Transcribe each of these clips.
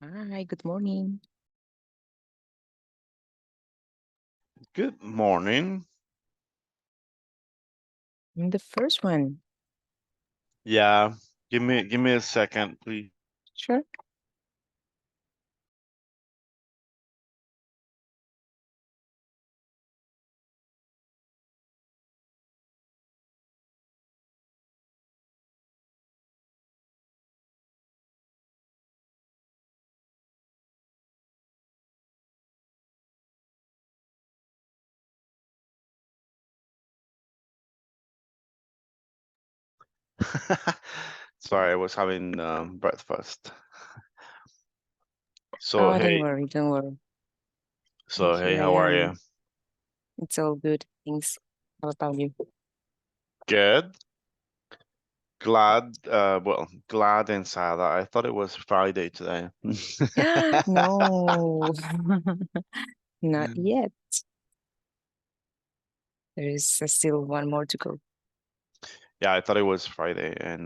Hi, good morning. Good morning. I'm the first one. Yeah, give me a second, please. Sure. Sorry, I was having breakfast. So Oh, don't hey, worry, don't worry. so hey, Here I how are you? am. It's all good. Thanks. How about you? Good. Glad and sad. I thought it was Friday today. No, not yet. There is still one more to go. Yeah, I thought it was Friday, and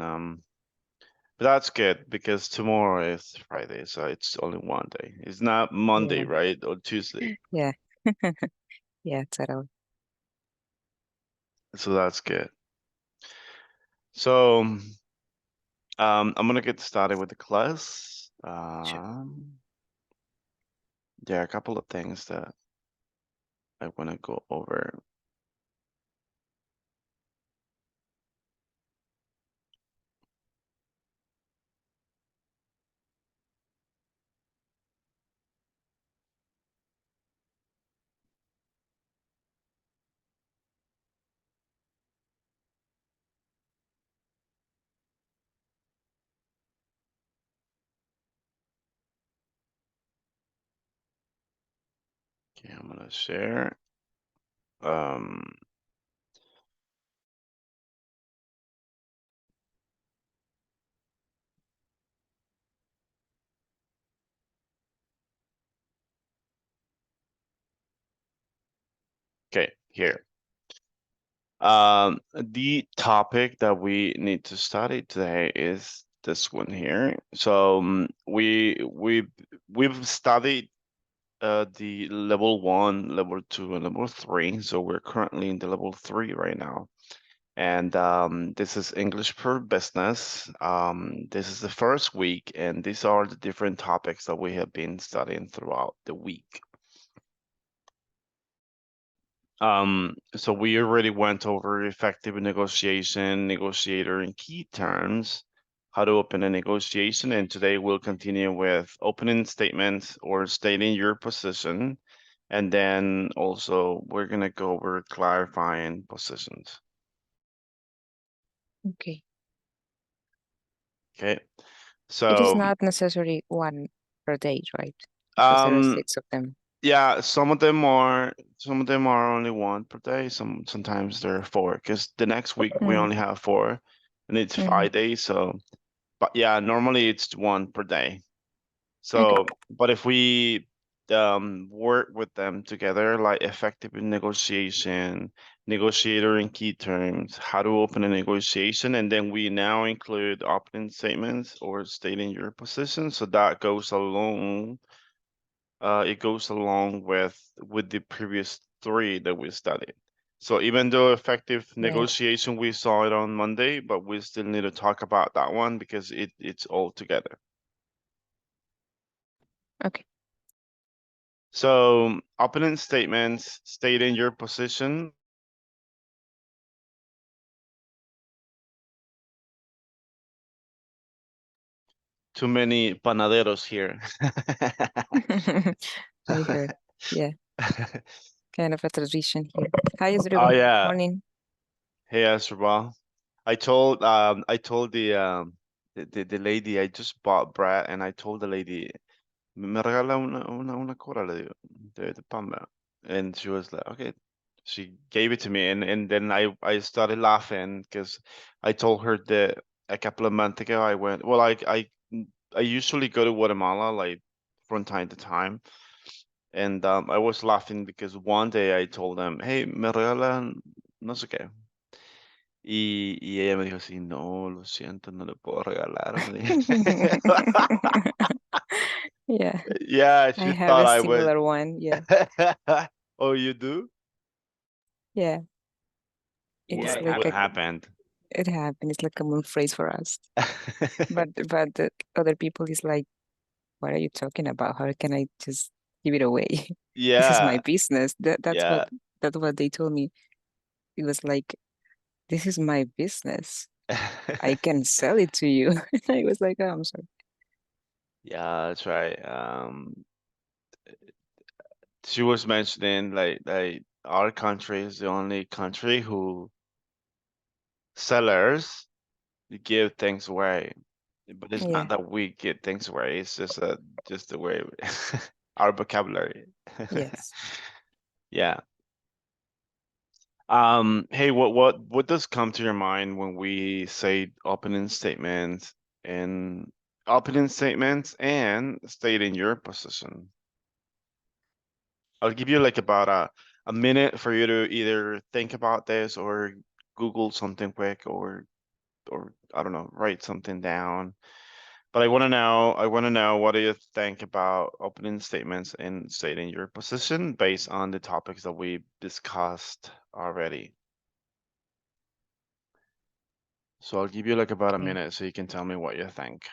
but that's good because tomorrow is Friday, so it's only one day. It's not Monday, Yeah, right? Or Tuesday. yeah, yeah, totally. So that's good. So I'm gonna get started with the class. Sure. There are a couple of things that I want to go over. Okay, I'm gonna share. Um, okay, here. The topic that we need to study today is this one here. So we've studied the level 1, level 2, and level 3. So we're currently in the level 3 right now. And this is English for Business. This is the first week, and these are the different topics that we have been studying throughout the week. So we already went over effective negotiation, negotiator, and key terms, how to open a negotiation, and today we'll continue with opening statements or stating your position, and then also we're gonna go over clarifying positions. Okay. Okay, It is so not necessary one per day, right? Because there are um, six of them. yeah, some of them are only one per day. Sometimes there are four because the next week we Mm, only have four, and it's mhm. 5 days. So, but yeah, normally it's one per day. Okay. So, but if we work with them together, like effective in negotiation, negotiator in key terms, how to open a negotiation, and then we now include opening statements or stating your position. So that goes along it goes along with the previous three that we studied. So even though effective Right. negotiation, we saw it on Monday, but we still need to talk about that one because it's all together. Okay. So opening statements, stating your position. Too many panaderos here. I heard. Yeah, kind of a tradition here. Hi, Oh everyone. yeah. Morning. Hey, Asrabal. I told the lady I just bought bread and I told the lady me regala una cora le digo de pan ¿verdad? And she was like okay, she gave it to me and then I started laughing because I told her that a couple of months ago I went well I usually go to Guatemala like from time to time and I was laughing because one day I told them hey me regalan no sé qué y ella me dijo así no lo siento no le puedo regalar me dijo. Yeah, Yeah, I she have thought a I was. similar one. Yeah, Oh, you do? yeah. Yeah, It's it like What a happened? it happened. It's like a common phrase for us. But the other people is like, what are you talking about? How can I just give it away? This is my Yeah, business. yeah. That's what they told me. It was like, this is my business. I can sell it to you. I was like, oh, I'm sorry. Yeah, that's right. She was mentioning like our country is the only country who sellers give things away. But it's Yeah. not that we give things away. It's just the way our vocabulary. Yes. Yeah. Hey, what does come to your mind when we say opening statements and stating your position? I'll give you like about a minute for you to either think about this or Google something quick or I don't know, write something down. But I want to know what do you think about opening statements and stating your position based on the topics that we discussed already. So I'll give you like about a Okay. minute so you can tell me what you think.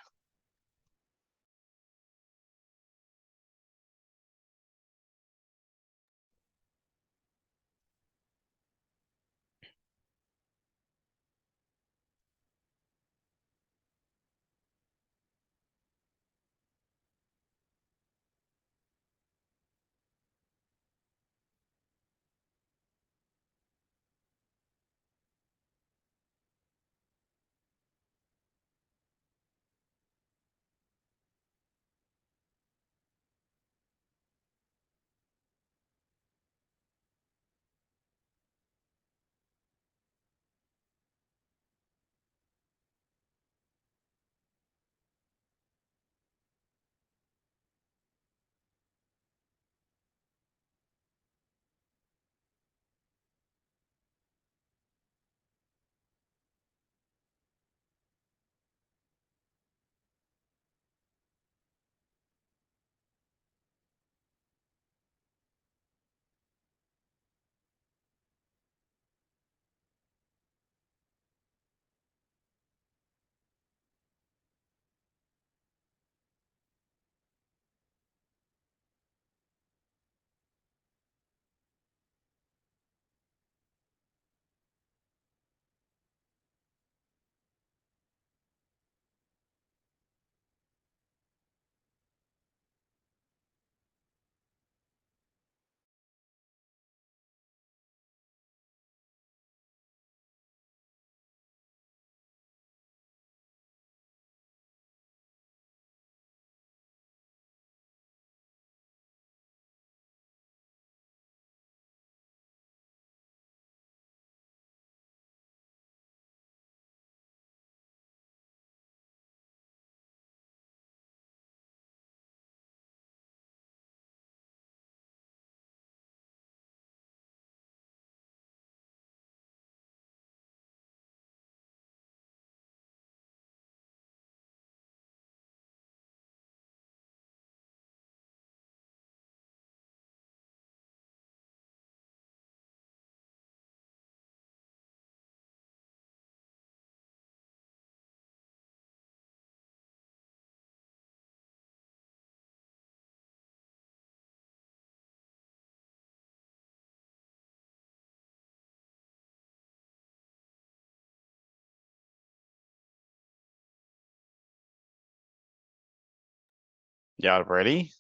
Y'all ready?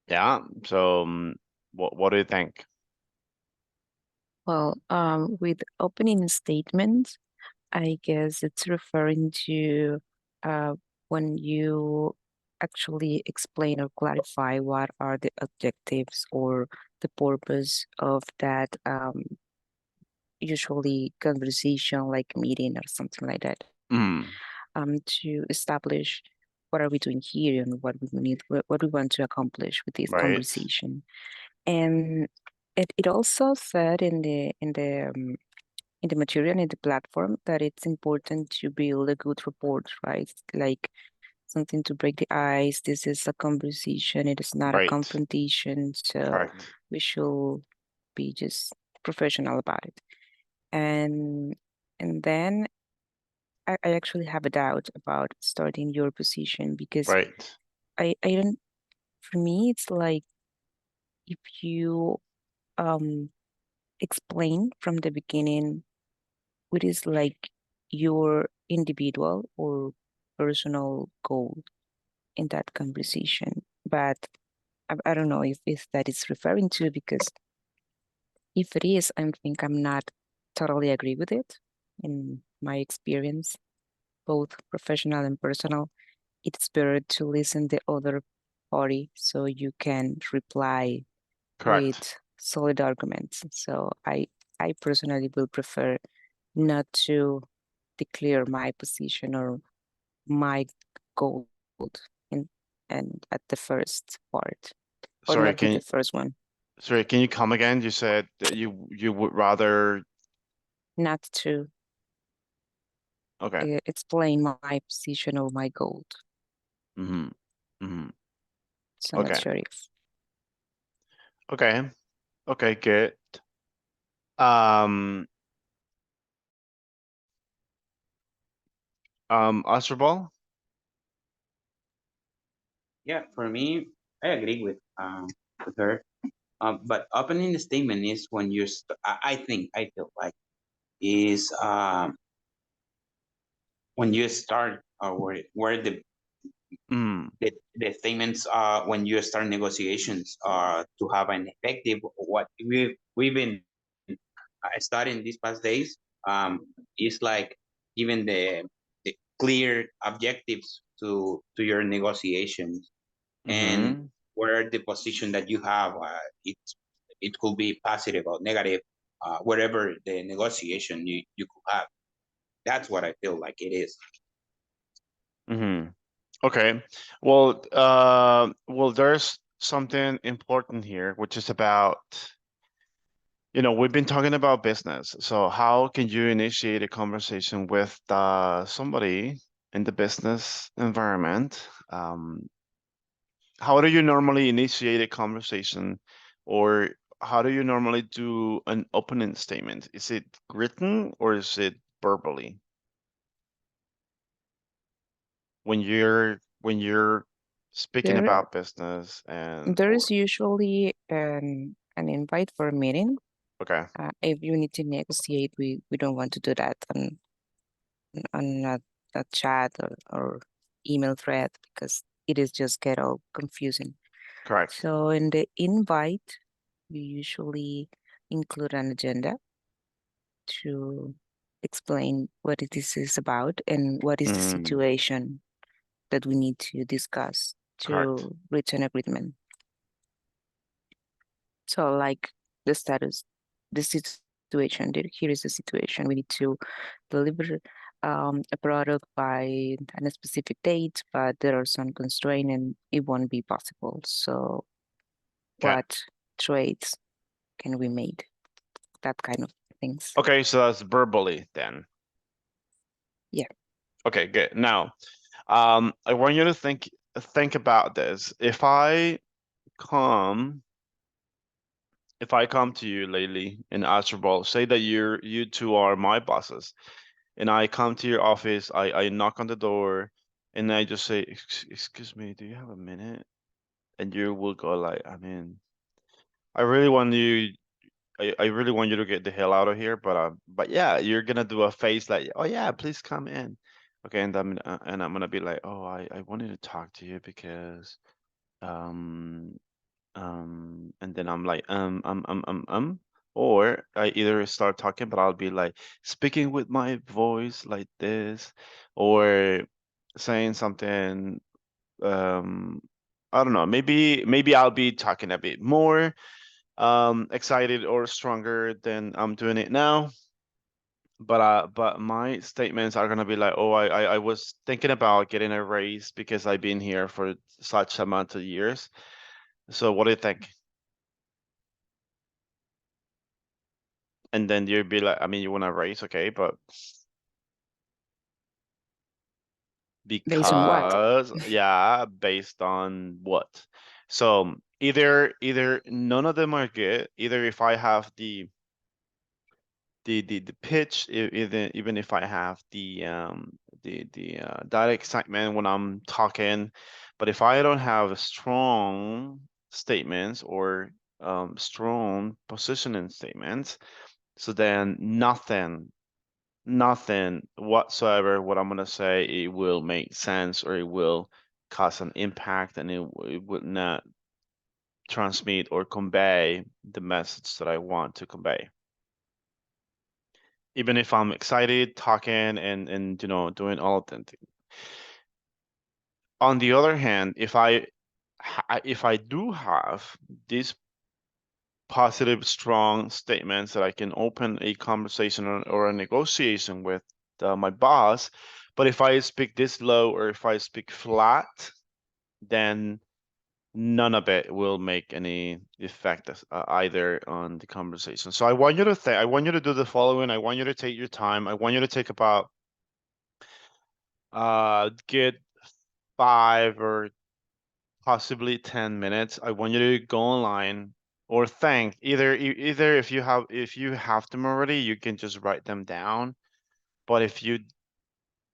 Yeah. So, what do you think? Well, with opening statements, I guess it's referring to uh, when you actually explain or clarify what are the objectives or the purpose of that usually conversation like meeting or something like that, Mm, to establish what are we doing here and what we need, what we want to accomplish with this right. conversation. And it also said in the in the material, in the platform, that it's important to build a good report, right? Like something to break the ice. This is a conversation. It is not a Right. confrontation. So Correct. we should be just professional about it. And then I actually have a doubt about starting your position because Right. I don't, for me, it's like if you explain from the beginning what is like your individual or personal goal in that conversation. But I don't know if that is referring to, because if it is, I think I'm not totally agree with it. In my experience, both professional and personal, it's better to listen the other party so you can reply with Correct. solid arguments. So I personally will prefer not to declare my position or my goal in and at the first part, or Sorry, not be the first one. can you come again? You said that you would rather. Not to Okay. explain my position or my goal. Mm-hmm. Mm-hmm. So I'm not Okay. sure if Okay. Okay, good. Um, Asdrubal? Yeah, for me, I agree with her. But opening the statement is when I think I feel like is when you start where Mm, the statements when you start negotiations to have an effective what we've been studying these past days is like given the clear objectives to your negotiations and mm-hmm. where the position that you have it could be positive or negative wherever the negotiation you could have. That's what I feel like it is. Mm-hmm. Okay. Well, there's something important here, which is about, we've been talking about business. So how can you initiate a conversation with somebody in the business environment? How do you normally initiate a conversation, or how do you normally do an opening statement? Is it written or is it verbally? When you're speaking there about business and there is or usually an invite for a meeting. okay, If you need to negotiate, we don't want to do that on a chat or email thread, because it is just get all confusing. correct. So in the invite, we usually include an agenda to explain what this is about and what is the Mm, situation that we need to discuss correct. to reach an agreement. So like the status, the situation, here is the situation. We need to deliver a product by a specific date, but there are some constraints and it won't be possible. So Okay. what trades can we make? That kind of things. Okay, so that's verbally then. Yeah. Okay, good. Now, I want you to think about this. Come if I come to you lately in Astroball, say that you two are my bosses, and I come to your office, I knock on the door, and I just say, Excuse me, do you have a minute?" And you will go like, I really want you, I really want you to get the hell out of here, but yeah, you're gonna do a face like, "Oh yeah, please come in." Okay, and I'm gonna be like, "Oh, I wanted to talk to you because um and then I'm like, or I either start talking, but I'll be like speaking with my voice like this, or saying something, um, I don't know, maybe I'll be talking a bit more, excited or stronger than I'm doing it now. But my statements are gonna be like, oh, I was thinking about getting a raise because I've been here for such amount of years. So what do you think? And then you'd be like, I mean, you want to raise, okay, but Based on what? because, yeah, based on what? So either none of them are good. Either if I have the pitch, even if I have the that excitement when I'm talking, but if I don't have strong statements or strong positioning statements, so then nothing whatsoever what I'm gonna say it will make sense or it will cause an impact and it would not transmit or convey the message that I want to convey. Even if I'm excited, talking and you know doing all of them. On the other hand, if I do have these positive, strong statements that I can open a conversation or a negotiation with my boss, but if I speak this low or if I speak flat, then none of it will make any effect either on the conversation. So I want you to think, I want you to do the following. I want you to take your time. I want you to take about get 5 or possibly 10 minutes. I want you to go online or think either if you have them already, you can just write them down. But if you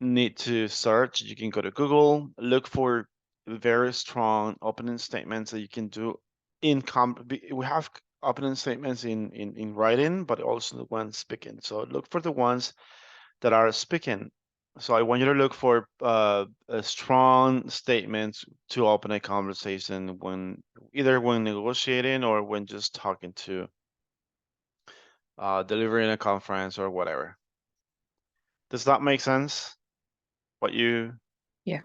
need to search, you can go to Google, look for very strong opening statements that you can do we have opening statements in writing, but also the ones speaking. So look for the ones that are speaking. So I want you to look for strong statements to open a conversation when either when negotiating or when just talking to delivering a conference or whatever. Does that make sense? What you Yeah.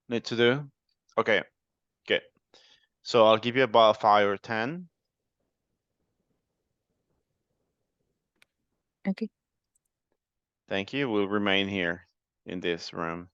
need to do? Okay, good. So I'll give you about 5 or 10. Okay. Thank you. We'll remain here in this room.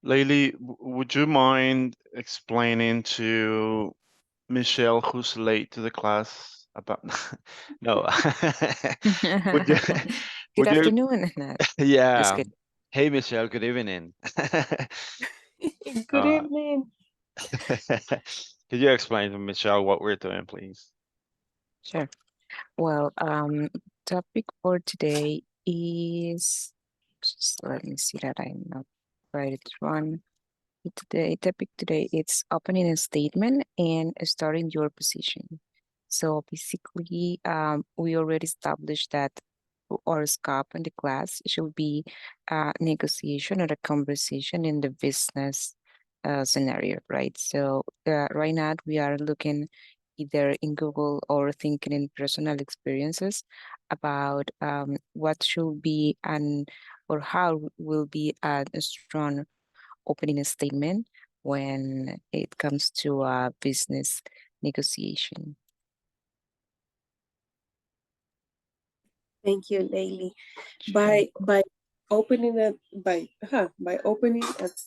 Laylee, would you mind explaining to Michelle, who's late to the class, about no? Would you Good would you afternoon, Nat. Just yeah. kidding. Hey Michelle, good evening. Good Uh, evening. could you explain to Michelle what we're doing, please? Sure. Well, topic for today is, just let me see that I'm not right one. The topic today it's opening a statement and starting your position. So basically, we already established that our scope in the class should be a negotiation or a conversation in the business scenario, right? So right now we are looking either in Google or thinking in personal experiences about what should be or how will be a strong opening statement when it comes to a business negotiation. Thank you, Layli. Sure. By opening by opening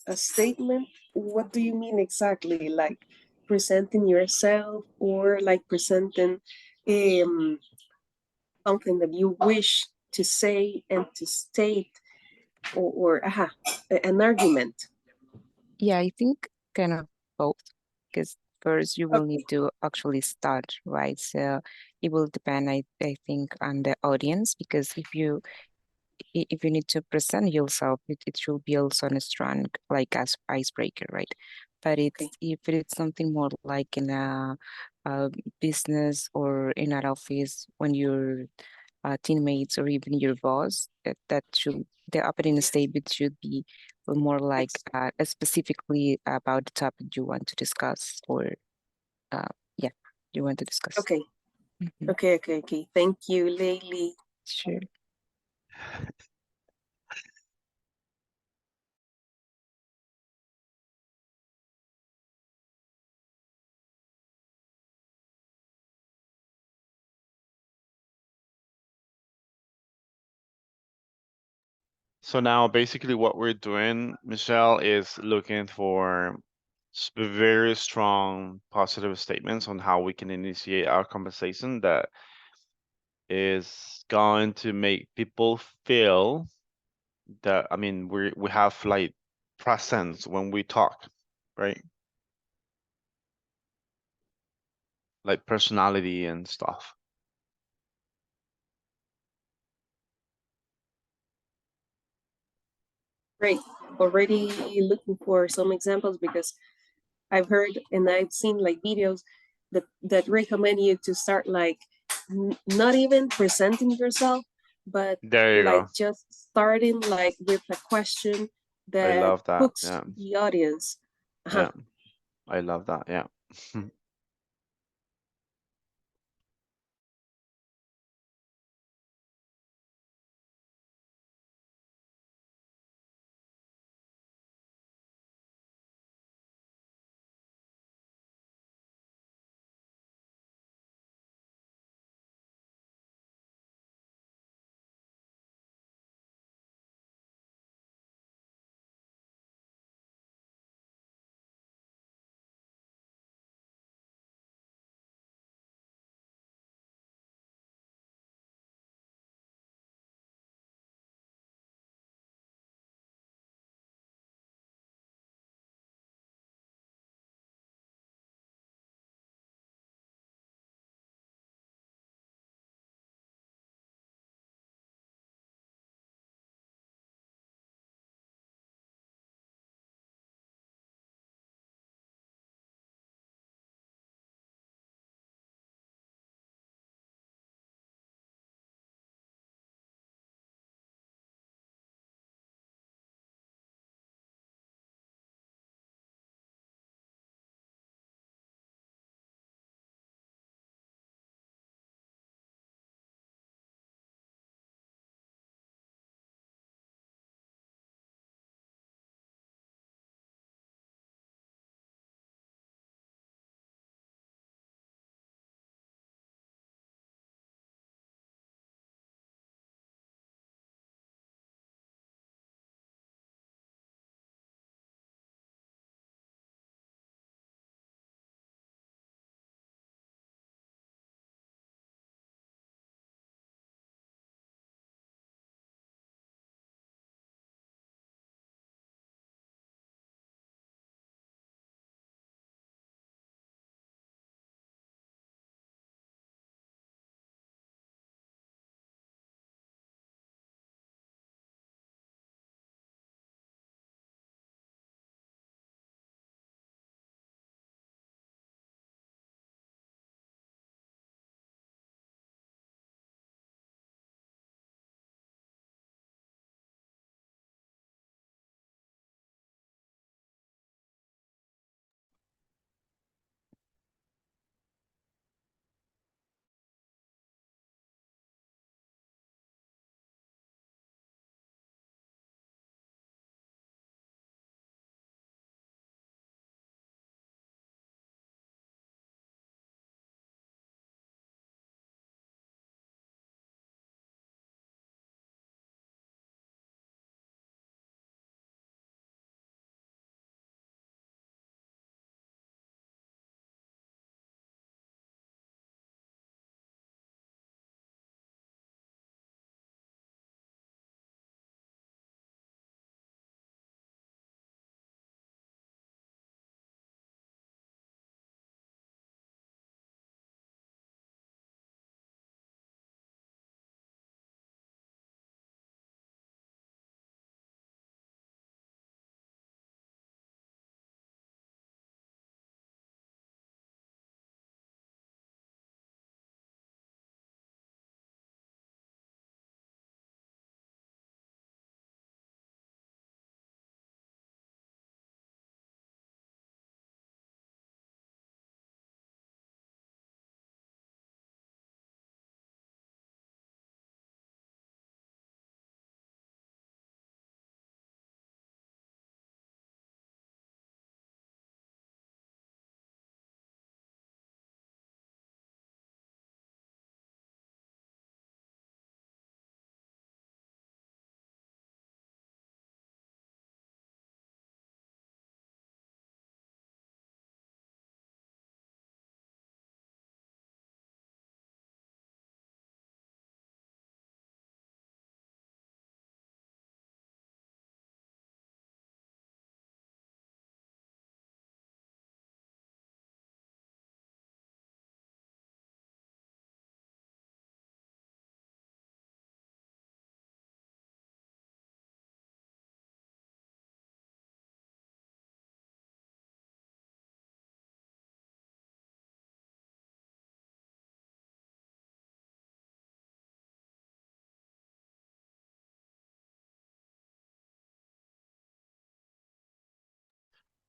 a statement, what do you mean exactly? Like presenting yourself or like presenting something that you wish to say and to state an argument. Yeah, I think kind of both, because first you will Okay. need to actually start, right? So it will depend, I think, on the audience, because if you need to present yourself, it should be also a strong like as icebreaker, right? But Okay. if it's something more like in a business or in an office when your teammates or even your boss, that should the opening statement should be more like specifically about the topic you want to discuss or yeah, you want to discuss. Okay. Mhm. Okay. Thank you, Layli. Sure. So now basically what we're doing, Michelle, is looking for very strong positive statements on how we can initiate our conversation that is going to make people feel that, I mean, we have like presence when we talk, right? Like personality and stuff. Great. Already looking for some examples because I've heard and I've seen like videos that recommend you to start like not even presenting yourself, but There you like go. just starting like with a question I that love that. hooks Yeah. the audience. Yeah. I love that. Yeah.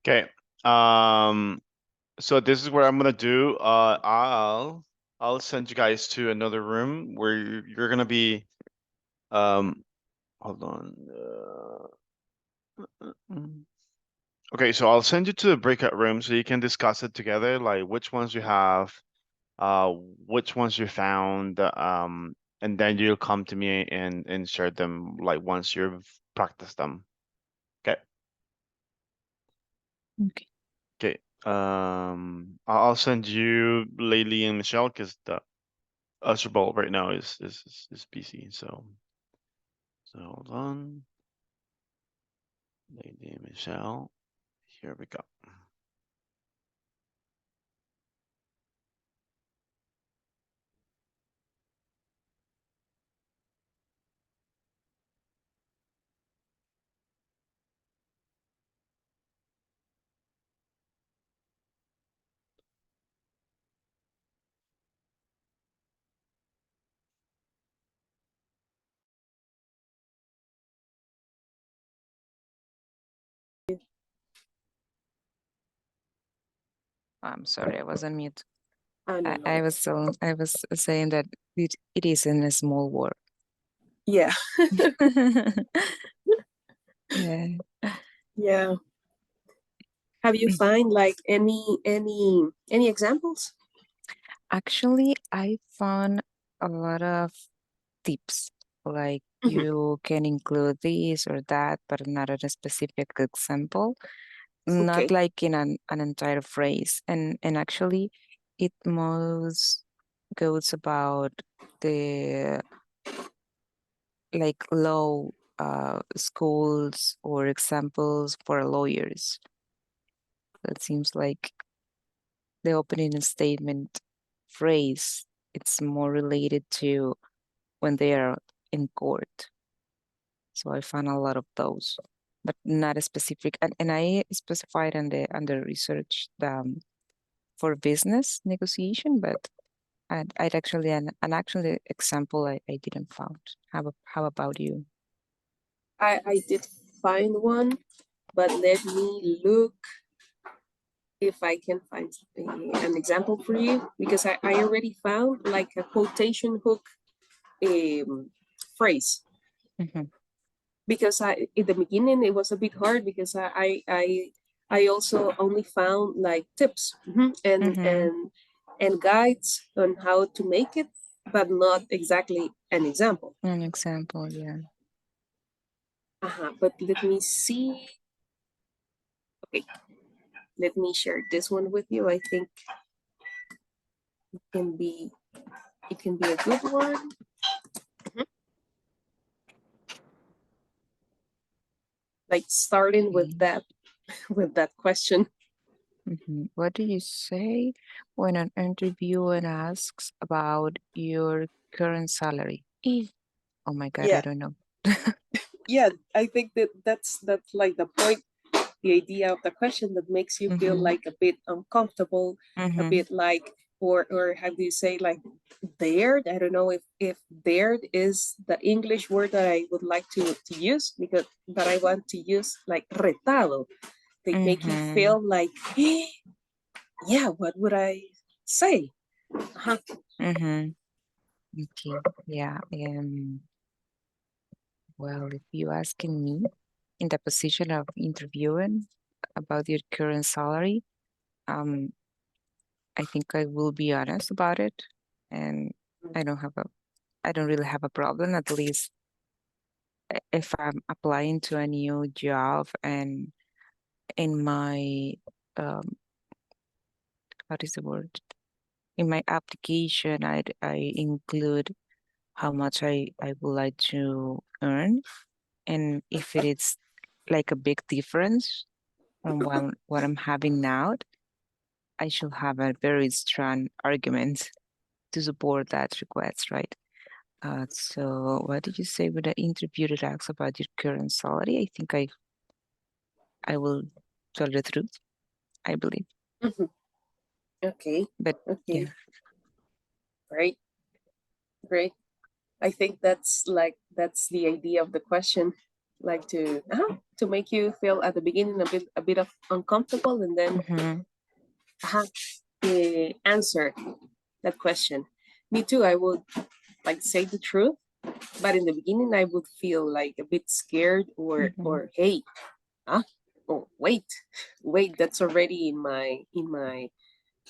Okay. So this is what I'm gonna do. I'll send you guys to another room where you're gonna be. Hold on. Okay, so I'll send you to the breakout room so you can discuss it together, like which ones you have, which ones you found, and then you'll come to me and share them like once you've practiced them. Okay. Okay. Okay. I'll send you Laylee and Michelle because the Usher Bowl right now is busy. So hold on. Laylee and Michelle. Here we go. I'm sorry, I was on mute. I don't know. I was saying that it is in a small world. Yeah. Yeah. Yeah. Have you find like any examples? Actually, I found a lot of tips, like Mhm. you can include this or that, but not in a specific example, not Okay. like in an entire phrase. And actually, it most goes about the like law schools or examples for lawyers. That seems like the opening statement phrase, it's more related to when they are in court. So I found a lot of those, but not a specific. And I specified under research for business negotiation, but I'd actually an actual example I didn't found. How about you? I did find one, but let me look if I can find an example for you, because I already found like a quotation hook phrase. Mhm. Because I in the beginning it was a bit hard because I also only found like tips Mhm. and guides on how to make it, but not exactly an example. An example, yeah. But let me see. Okay, let me share this one with you. I think it can be a good one. Like starting with Okay. that question. Mhm. What do you say when an interviewer asks about your current salary? Oh my God, I Yeah, don't know. yeah. I think that's like the point, the idea of the question that makes you feel Mhm. like a bit uncomfortable, a Mhm. bit like, or how do you say, like dared? I don't know if dared is the English word that I would like to use, because but I want to use like retado. They make you Mhm. feel like, yeah, what would I say? Uh-huh. Mhm. Okay. Yeah. Well, if you asking me in the position of interviewing about your current salary, um, I think I will be honest about it, and I don't really have a problem. At least if I'm applying to a new job and in my what is the word? In my application, I include how much I would like to earn, and if it is like a big difference from what I'm having now, I should have a very strong argument to support that request, right? So what did you say with the interview that asks about your current salary? I think I will tell the truth, I believe. Mhm. Okay. But Okay. yeah. Great. Great. I think that's the idea of the question. like to make you feel at the beginning a bit of uncomfortable, and then Mhm. answer that question. Me too. I would like say the truth, but in the beginning I would feel like a bit scared, or Mhm. hey, oh wait, that's already in my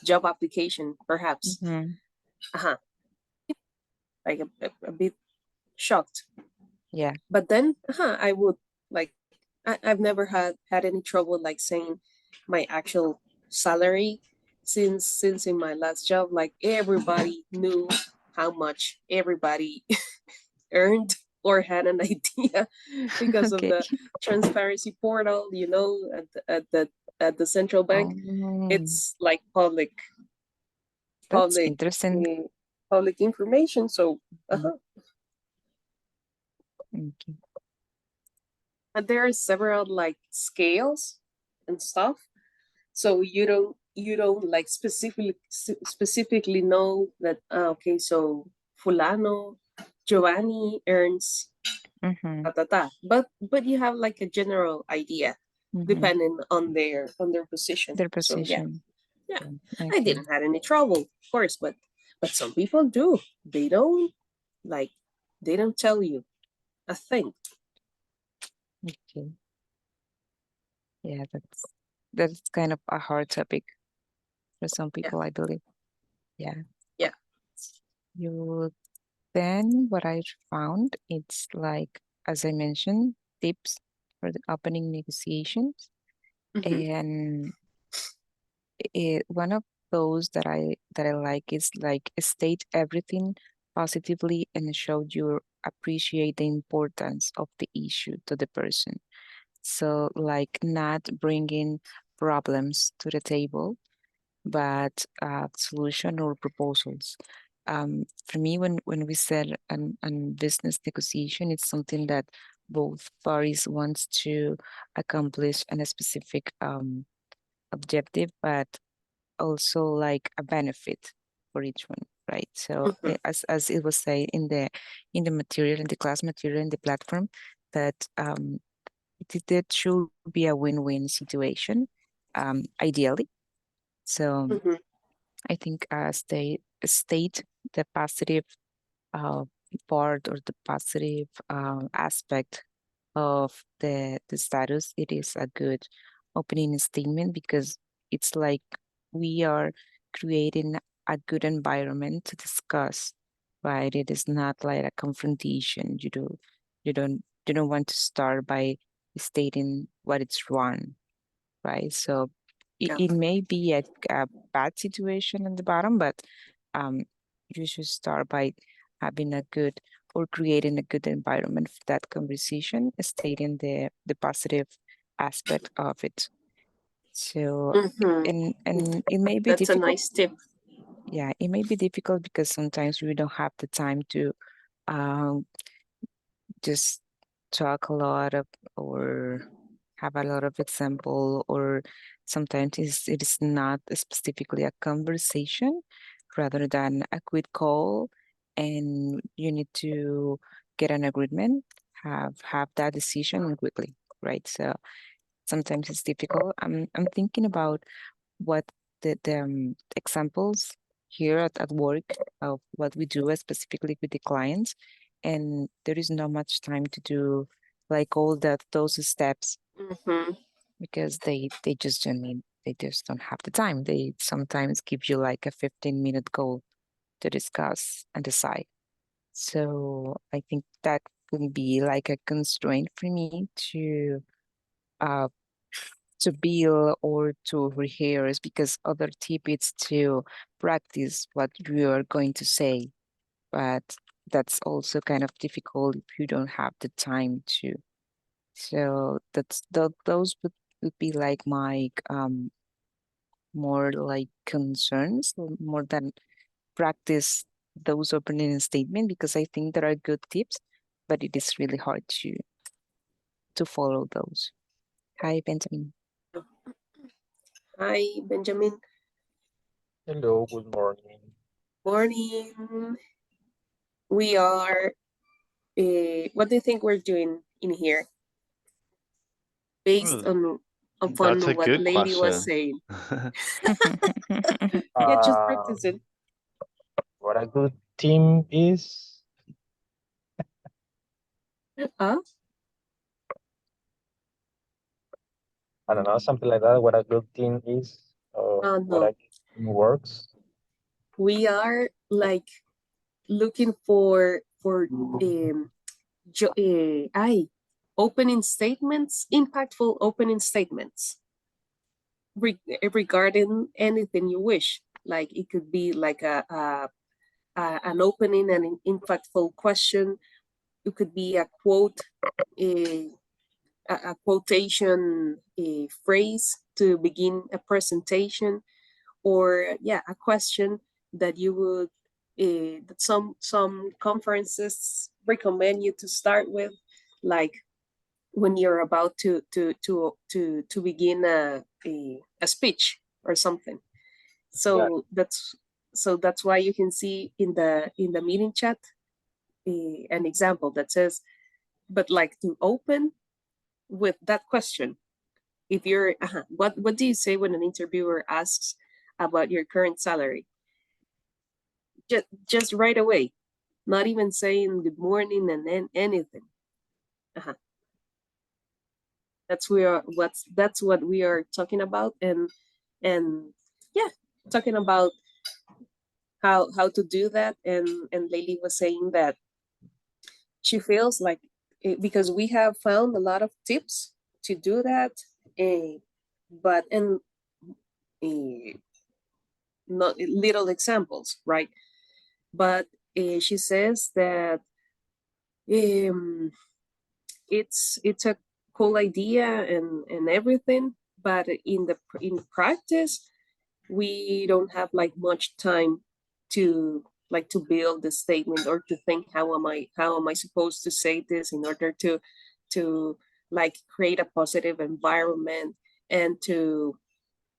job application, perhaps. Mhm. Like a bit shocked. Yeah. But then I would like I've never had any trouble like saying my actual salary, since in my last job, like everybody knew how much everybody earned or had an idea because of Okay. the transparency portal, at the central bank. Oh, It's like that's public interesting. public information. So Mhm. Okay. and there are several like scales and stuff, so you don't like specifically know that, okay, so fulano Giovanni earns Mhm. but you have like a general idea Mhm. depending on their position. Their So yeah, position. yeah, I Okay. didn't have any trouble, of course, but some people do. They don't like they don't tell you a thing. Okay. Yeah, that's kind of a hard topic for some Yeah, people, I believe. Yeah. yeah. You then what I found, it's like, as I mentioned, tips for the opening negotiations. Hmm. And one of those that I like is like state everything positively and show you appreciate the importance of the issue to the person. So like not bringing problems to the table, but solution or proposals. For me, when we said an business negotiation, it's something that both parties wants to accomplish in a specific objective, but also like a benefit for each one, right? So Hmm. as it was said in the material, in the class material, in the platform, that that should be a win-win situation, ideally. So Hmm. I think state the positive uh, part or the positive aspect of the status. It is a good opening statement because it's like we are creating a good environment to discuss, right? It is not like a confrontation. You don't want to start by stating what it's wrong, right? So Yeah. it may be a bad situation at the bottom, but um, you should start by having a good or creating a good environment for that conversation, stating the positive aspect of it. So, Hmm. and it may be That's a difficult. nice tip. Yeah, it may be difficult because sometimes we don't have the time to um, just talk a lot of or have a lot of example, or sometimes it is not specifically a conversation rather than a quick call, and you need to get an agreement, have that decision quickly, right? So sometimes it's difficult. I'm thinking about what the examples here at work of what we do specifically with the clients, and there is not much time to do like all those steps Hmm. because they just don't have the time. They sometimes give you like a 15-minute call to discuss and decide. So I think that would be like a constraint for me uh to build or to rehearse, because other tip is to practice what you are going to say, but that's also kind of difficult if you don't have the time to. So those would be like my more like concerns, more than practice those opening statement, because I think there are good tips, but it is really hard to follow those. Hi, Benjamin. Hi, Benjamin. Hello, good morning. Morning. We are. What do you think we're doing in here? based Well, upon that's a what good lady was question. saying. Yeah, just Uh, practice it. what a good team is. Huh? I don't know, something like that. What a good team is, or what No, a good team works. we are like looking for opening statements, impactful opening statements regarding anything you wish. Like it could be like an opening and an impactful question. It could be a quote, a quotation, a phrase to begin a presentation, or yeah, a question that you would that some conferences recommend you to start with, like when you're about to begin a speech or something. So that's why you can see in the meeting chat an example that says, but like to open with that question. If you're what do you say when an interviewer asks about your current salary? Just right away, not even saying good morning and then anything. That's what we are talking about, and yeah, talking about how to do that. And Lily was saying that she feels like because we have found a lot of tips to do that, but not little examples, right? But she says that it's a cool idea and everything, but in practice we don't have like much time to build the statement or to think how am I supposed to say this in order to like create a positive environment and to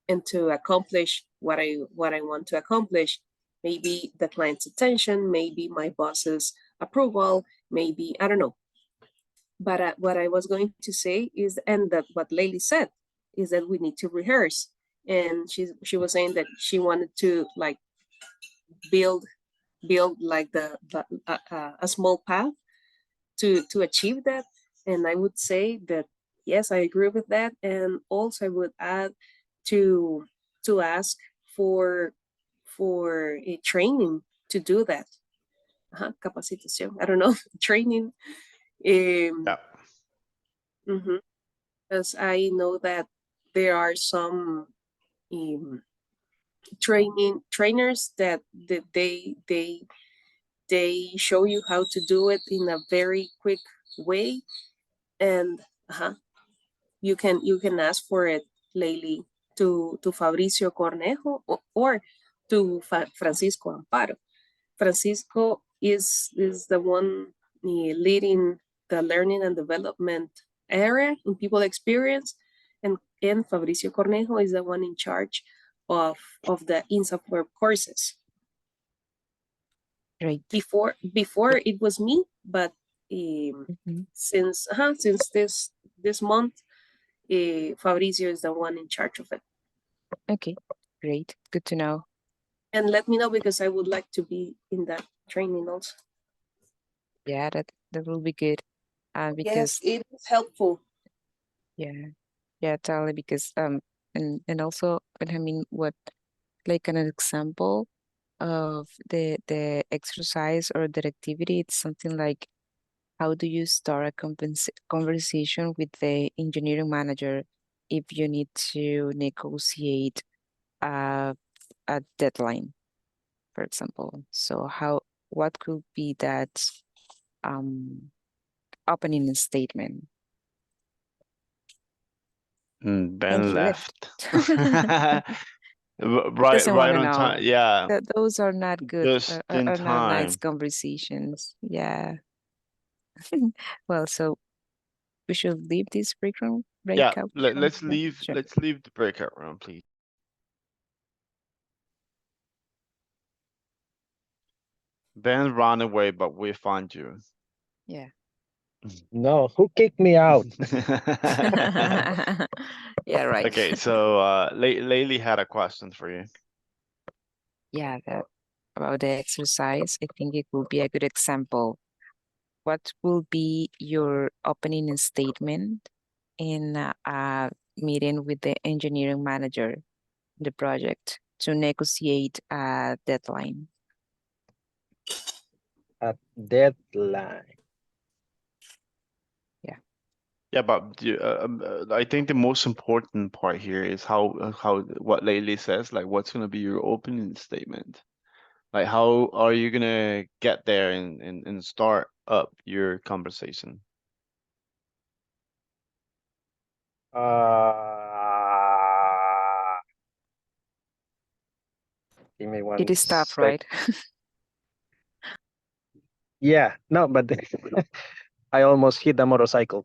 accomplish what I want to accomplish. Maybe the client's attention, maybe my boss's approval, maybe I don't know. But what I was going to say is, and that what Layli said is that we need to rehearse. And she was saying that she wanted to like build like a small path to achieve that. And I would say that yes, I agree with that. And also I would add to ask for a training to do that. Capacitación. I don't know, training. Yeah. Because I know that there are some trainers that they show you how to do it in a very quick way, and you can ask for it, Layli, to Fabricio Cornejo or to Francisco Amparo. Francisco is the one leading the learning and development area in people experience, and Fabricio Cornejo is the one in charge of the in-software courses. Great. Before it was me, but since this month, Fabricio is the one in charge of it. Okay, great. Good to know. And let me know, because I would like to be in that training also. Yeah, that will be good. Because yes, it is helpful. yeah, totally. Because and also, I mean, what like an example of the exercise or the activity, it's something like, how do you start a conversation with the engineering manager if you need to negotiate a deadline, for example? So what could be that opening statement? Ben he left. Doesn't Right wanna on know. time. Yeah, Those are not good, just in are not nice time. conversations. Yeah. Well, so we should leave this breakout. Yeah, Sure. let's Yeah, leave. sure. Let's leave the breakout room, please. Ben ran away, but we found you. Yeah. No, who kicked me out? Yeah, right. Okay, so Laylee had a question for you. Yeah, about the exercise, I think it will be a good example. What will be your opening statement in a meeting with the engineering manager in the project to negotiate a deadline? A deadline. Yeah, but I think the most important part here is how what Laylee says, like what's gonna be your opening statement? Like how are you gonna get there and start up your conversation? Give me one It is tough, sec. right? Yeah, no, but I almost hit a motorcycle.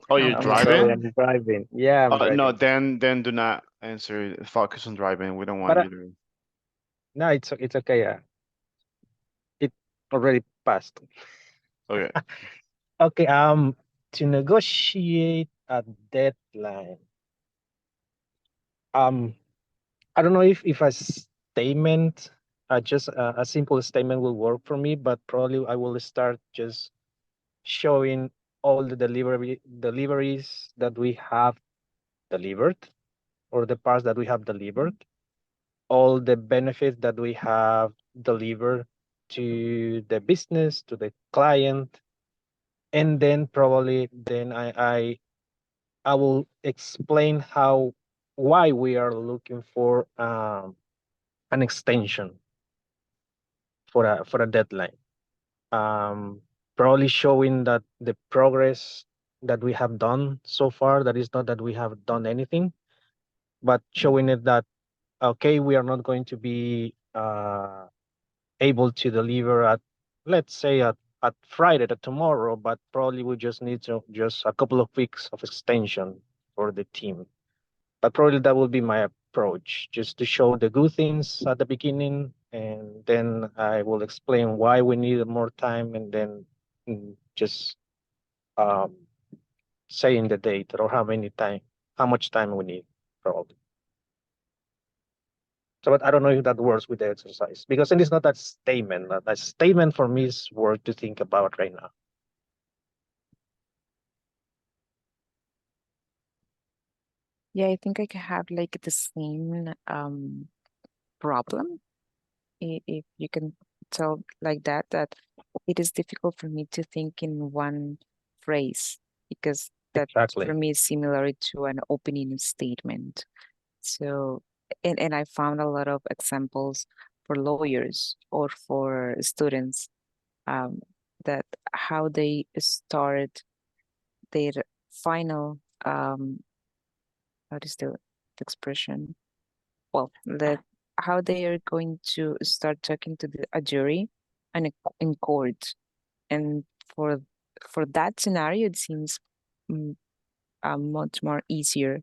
Oh, you're Oh, I'm sorry, driving? I'm driving. Yeah, I'm No, driving. then do not answer. Focus on driving. We don't want But you to. no, it's okay. It already passed. Okay. Okay. To negotiate a deadline. I don't know if a statement, just a simple statement will work for me, but probably I will start just showing all the deliveries that we have delivered, or the parts that we have delivered, all the benefits that we have delivered to the business, to the client, and then probably then I will explain why we are looking for an extension for a deadline. Um, Probably showing that the progress that we have done so far, that is not that we have done anything, but showing it that okay, we are not going to be able to deliver at, let's say, at Friday, at tomorrow, but probably we just need to just a couple of weeks of extension for the team. But probably that will be my approach, just to show the good things at the beginning, and then I will explain why we need more time, and then just um, saying the date or how much time we need, probably. So, but I don't know if that works with the exercise, because it is not a statement. A statement for me is worth to think about right now. Yeah, I think I can have like the same problem, if you can tell like that, that it is difficult for me to think in one phrase, because that for Exactly. me is similar to an opening statement. So, and I found a lot of examples for lawyers or for students, um, that how they start their final, what is the expression? Well, how they are going to start talking to a jury and in court. And for for that scenario, it seems mm, much more easier.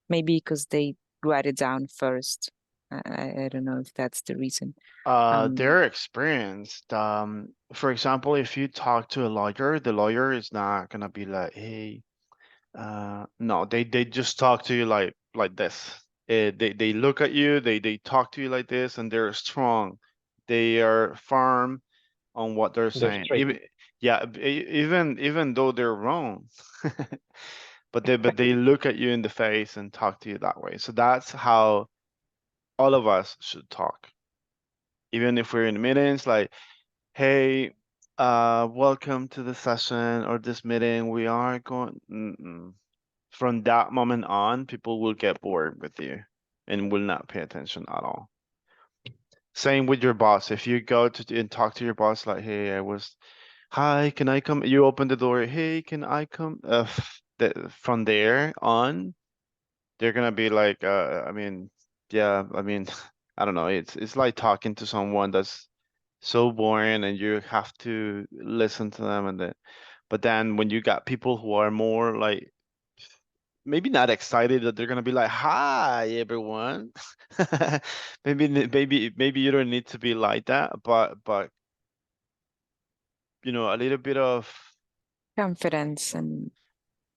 Maybe because they write it down first. I don't know if that's the reason. They're experienced. For example, if you talk to a lawyer, the lawyer is not gonna be like, hey, no, they just talk to you like this. They look at you, they talk to you like this, and they're strong. They are firm on what they're They're saying. strict. Even though they're wrong, but they look at you in the face and talk to you that way. So that's how all of us should talk. Even if we're in meetings, like, hey, welcome to the session or this meeting. We are going. From that moment on, people will get bored with you and will not pay attention at all. Same with your boss. If you go to and talk to your boss like, hey, hi, can I come? You open the door. Hey, can I come? From there on, they're gonna be like, I mean, yeah, I mean, I don't know. It's like talking to someone that's so boring and you have to listen to them, but then when you got people who are more like maybe not excited, that they're gonna be like, hi everyone. Maybe you don't need to be like that, but a little bit of Confidence and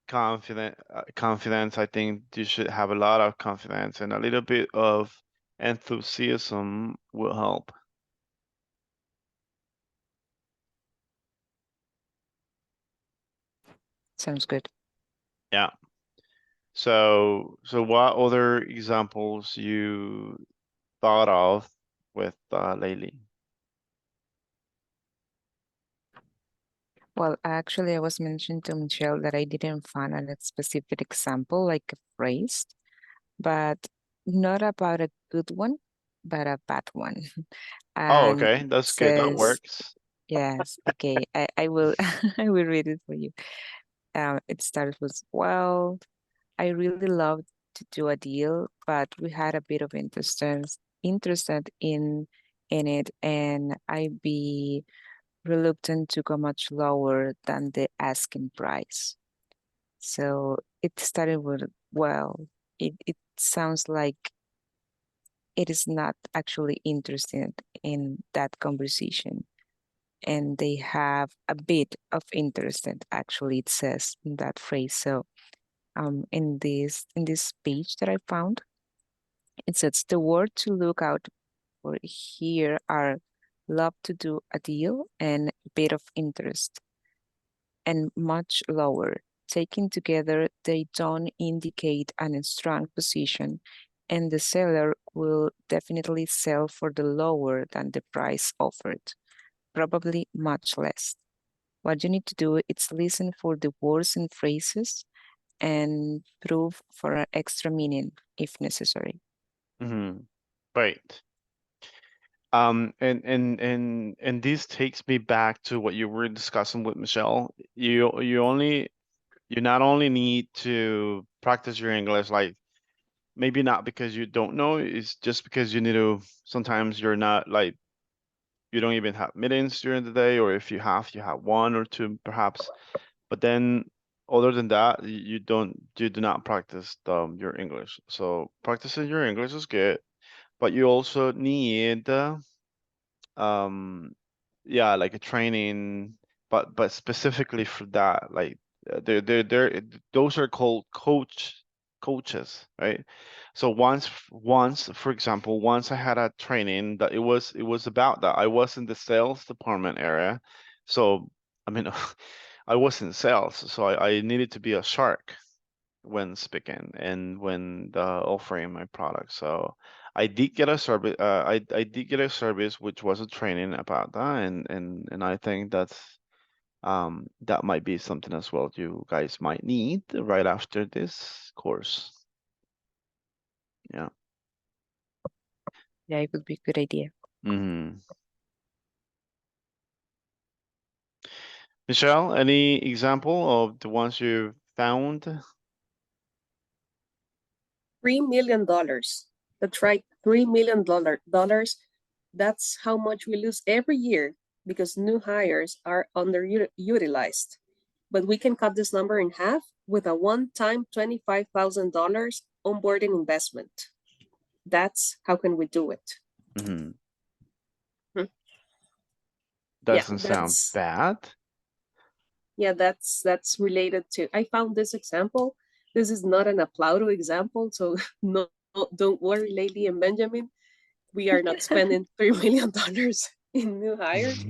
confidence. I think you should have a lot of confidence, and a little bit of enthusiasm will help. sounds good. Yeah. So what other examples you thought of with lately? Well, actually, I was mentioning to Michelle that I didn't find a specific example, like a phrase, but not about a good one, but a bad one. Oh, And okay, it that's good. That says, works. yes, okay, I will I will read it for you. It starts with, well, I really loved to do a deal, but we had a bit of interested in it, and I'd be reluctant to go much lower than the asking price. So it started with, well, it sounds like it is not actually interested in that conversation. And they have a bit of interest, actually, it says in that phrase. So in this page that I found, it says the word to look out for here are love to do a deal and bit of interest, and much lower. Taken together, they don't indicate a strong position, and the seller will definitely sell for the lower than the price offered, probably much less. What you need to do is listen for the words and phrases and prove for an extra meaning if necessary. Right. And this takes me back to what you were discussing with Michelle. You not only need to practice your English, like maybe not because you don't know, it's just because you need to, sometimes you're not like, you don't even have meetings during the day, or if you have one or two perhaps. But then other than that, you do not practice your English. So practicing your English is good, but you also need um yeah, like a training, but specifically for that, like those are called coaches, right? So once for example, once I had a training that it was about that. I was in the sales department area, so I mean I was in sales, so I needed to be a shark when speaking and when offering my product. So I did get a service. I did get a service which was a training about that, and I think that might be something as well you guys might need right after this course. Yeah. Yeah, it would be a good idea. Michelle, any example of the ones you found? $3 million. That's right, $3 million. That's how much we lose every year because new hires are underutilized. But we can cut this number in half with a one-time $25,000 onboarding investment. That's how can we do it. Doesn't sound bad. Yeah, that's related to, I found this example. This is not an Aplaudo example, so no, don't worry, Lady and Benjamin. We are not spending $3 million in new hires,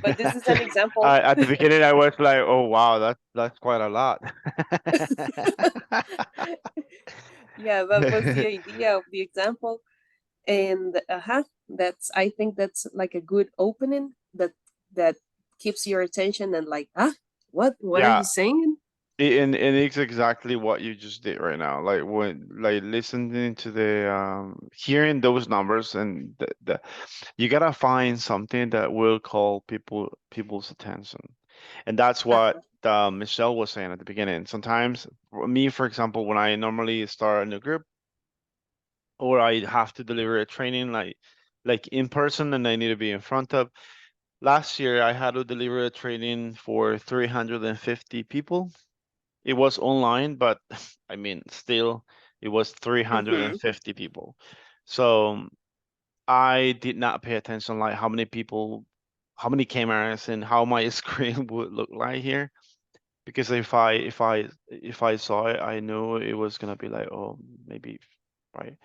but this is an example. At the beginning, I was like, "Oh wow, that's quite a lot." Yeah, that was the idea of the example, and I think that's like a good opening that keeps your attention and like, what are Yeah, you saying? and it's exactly what you just did right now. Like when listening to the hearing those numbers, and the you gotta find something that will call people's attention. And that's what Michelle was saying at the beginning. Sometimes me, for example, when I normally start a new group or I have to deliver a training like in person and I need to be in front of. Last year I had to deliver a training for 350 people. It was online, but I mean still it was 350 people. So I did not pay attention like how many people how many cameras and how my screen would look like here. Because if I saw it, I knew it was gonna be like, oh, maybe, right?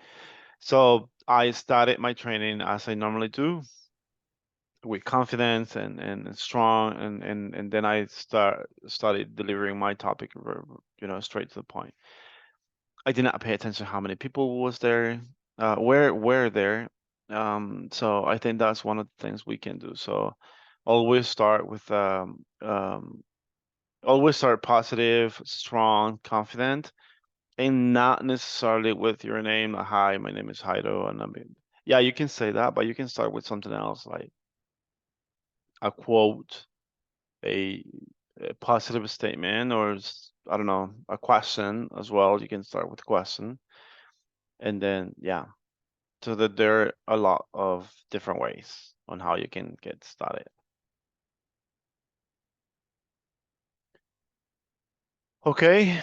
So I started my training as I normally do, with confidence and strong, and then I started delivering my topic, straight to the point. I did not pay attention how many people was there, where there. So I think that's one of the things we can do. So always start with always start positive, strong, confident, and not necessarily with your name. Hi, my name is Haido, and I mean, yeah, you can say that, but you can start with something else, like a quote, a, a positive statement, or I don't know, a question as well. You can start with a question, and then yeah, so that there are a lot of different ways on how you can get started. Okay,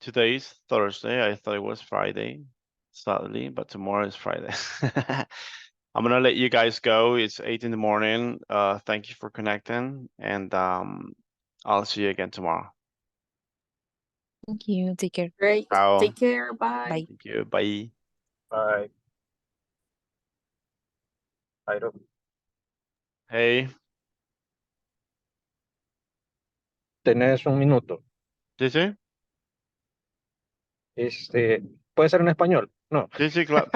today's Thursday. I thought it was Friday, sadly, but tomorrow is Friday. I'm gonna let you guys go. It's 8 in the morning. Thank you for connecting, and I'll see you again tomorrow. Thank you. Take care. Great. Ciao. Take care. Bye. Bye. Thank you. Bye. Bye. Jairo. Hey, Tenés un minuto. sí, sí, ¿Puede ser en español? No. sí, sí, claro.